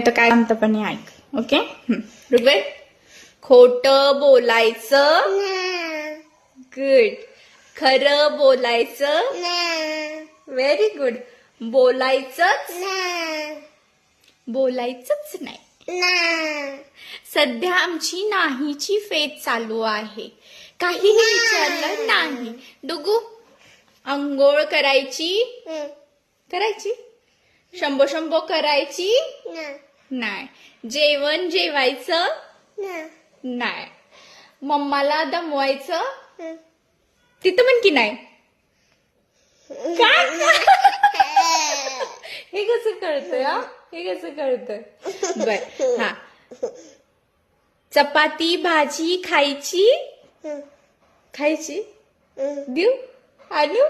तर काय शांतपणे ऐक. ओके ऋग्वेद, खोटं बोलायचं, गुड. खरं बोलायचं, व्हेरी गुड. बोलायचंच नाही. सध्या आमची नाहीची फेज चालू आहे. काहीही विचारलं नाही. डुगू, अंघोळ करायची, शंभो शंभो करायची नाही. जेवण जेवायचं नाही. मम्माला दमवायचं, तिथं म्हण की नाही. काय हे कसं कळतंय? हे कसं कळतंय? बर हा. चपाती भाजी खायची, देऊ, आणू.